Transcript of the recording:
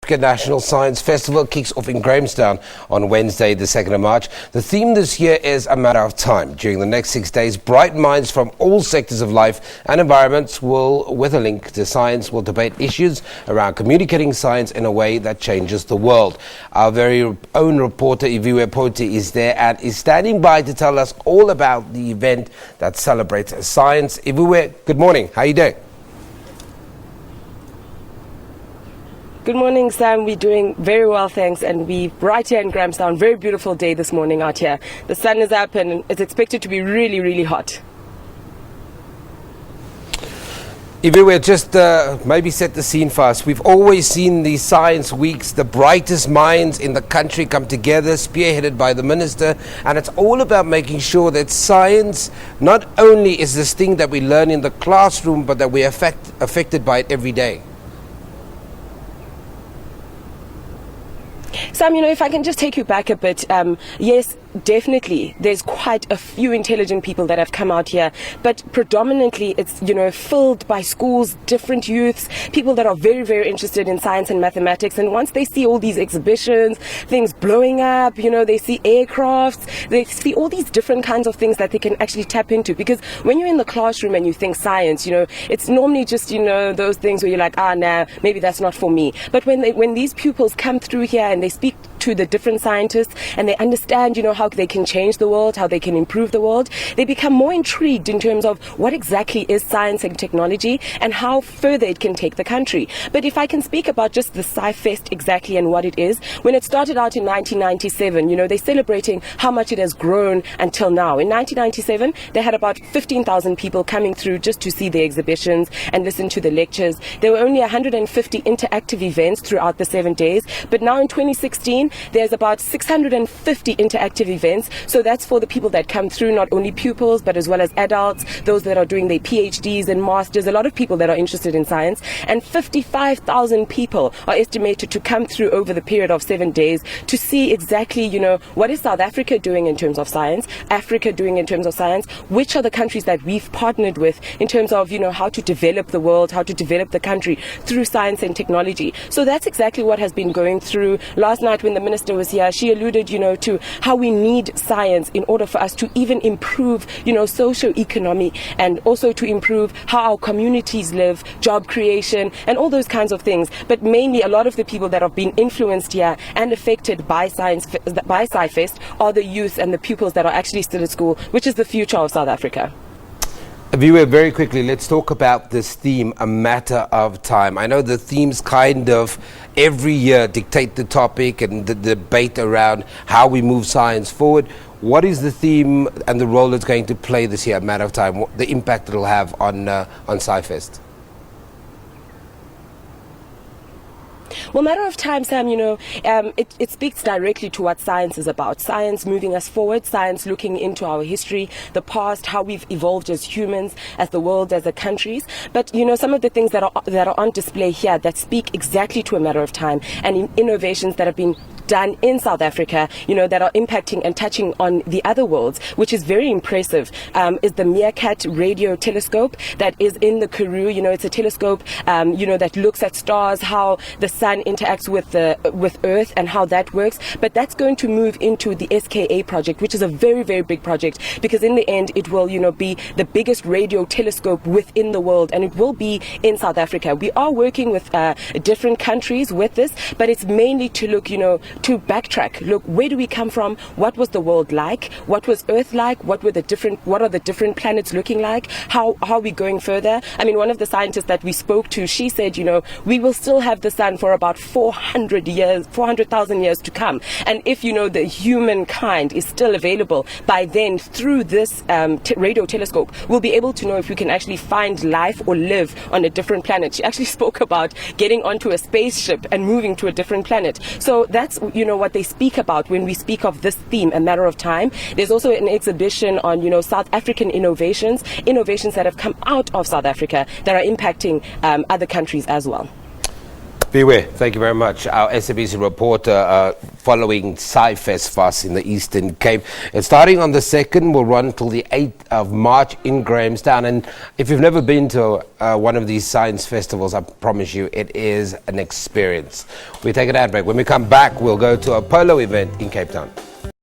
Africa National Science Festival kicks off in Grahamstown on Wednesday, the 2nd of March. The theme this year is a matter of time. During the next 6 days, bright minds from all sectors of life and environments will, with a link to science, will debate issues around communicating science in a way that changes the world. Our very own reporter, Iviwe Poti, is there and is standing by to tell us all about the event that celebrates science. Iviwe, good morning. How are you doing? Good morning, Sam. We're doing very well, thanks. And we're right here in Grahamstown. Very beautiful day this morning out here. The sun is up and it's expected to be really, really hot. Iviwe, just maybe set the scene for us. We've always seen these science weeks, the brightest minds in the country come together, spearheaded by the minister, and it's all about making sure that science not only is this thing that we learn in the classroom, but that we're affected by it every day. Sam, if I can just take you back a bit, yes, definitely, there's quite a few intelligent people that have come out here, but predominantly it's, filled by schools, different youths, people that are very, very interested in science and mathematics. And once they see all these exhibitions, things blowing up, they see aircrafts, they see all these different kinds of things that they can actually tap into. Because when you're in the classroom and you think science, it's normally just, those things where you're like, nah, maybe that's not for me. But when these pupils come through here and they speak to the different scientists and they understand, how they can change the world, how they can improve the world, they become more intrigued in terms of what exactly is science and technology and how further it can take the country. But if I can speak about just the Sci-Fest exactly and what it is, when it started out in 1997, they're celebrating how much it has grown until now. In 1997, they had about 15,000 people coming through just to see the exhibitions and listen to the lectures. There were only 150 interactive events throughout the 7 days, but now in 2016, there's about 650 interactive events. So that's for the people that come through, not only pupils, but as well as adults, those that are doing their PhDs and masters, a lot of people that are interested in science. And 55,000 people are estimated to come through over the period of 7 days to see exactly, what is South Africa doing in terms of science, Africa doing in terms of science, which are the countries that we've partnered with in terms of, how to develop the world, how to develop the country through science and technology. So that's exactly what has been going through. Last night when the minister was here, she alluded, to how we need science in order for us to even improve, socio-economy, and also to improve how our communities live, job creation, and all those kinds of things. But mainly, a lot of the people that have been influenced here and affected by Sci-Fest are the youth and the pupils that are actually still at school, which is the future of South Africa. Iviwe, very quickly, let's talk about this theme, a matter of time. I know the themes kind of every year dictate the topic and the debate around how we move science forward. What is the theme and the role it's going to play this year, a matter of time, the impact it'll have on Sci-Fest? Well, matter of time, Sam, it speaks directly to what science is about. Science moving us forward, science looking into our history, the past, how we've evolved as humans, as the world, as the countries. But, some of the things that are on display here that speak exactly to a matter of time and innovations that have been done in South Africa, that are impacting and touching on the other worlds, which is very impressive, is the Meerkat radio telescope that is in the Karoo. It's a telescope, that looks at stars, how the sun interacts with Earth and how that works. But that's going to move into the SKA project, which is a very, very big project, because in the end, it will, be the biggest radio telescope within the world, and it will be in South Africa. We are working with different countries with this, but it's mainly to look, to backtrack. Look, where do we come from? What was the world like? What was Earth like? What are the different planets looking like? How are we going further? I mean, one of the scientists that we spoke to, she said, we will still have the sun for about 400,000 years to come. And if, the humankind is still available by then, through this radio telescope, we'll be able to know if we can actually find life or live on a different planet. She actually spoke about getting onto a spaceship and moving to a different planet. So that's, what they speak about when we speak of this theme, a matter of time. There's also an exhibition on, South African innovations that have come out of South Africa that are impacting other countries as well. Beware. Thank you very much. Our SABC reporter following Sci-Fest Fast in the Eastern Cape. It's starting on the 2nd, will run till the 8th of March in Grahamstown. And if you've never been to one of these science festivals, I promise you it is an experience. We take an ad break. When we come back, we'll go to a polo event in Cape Town.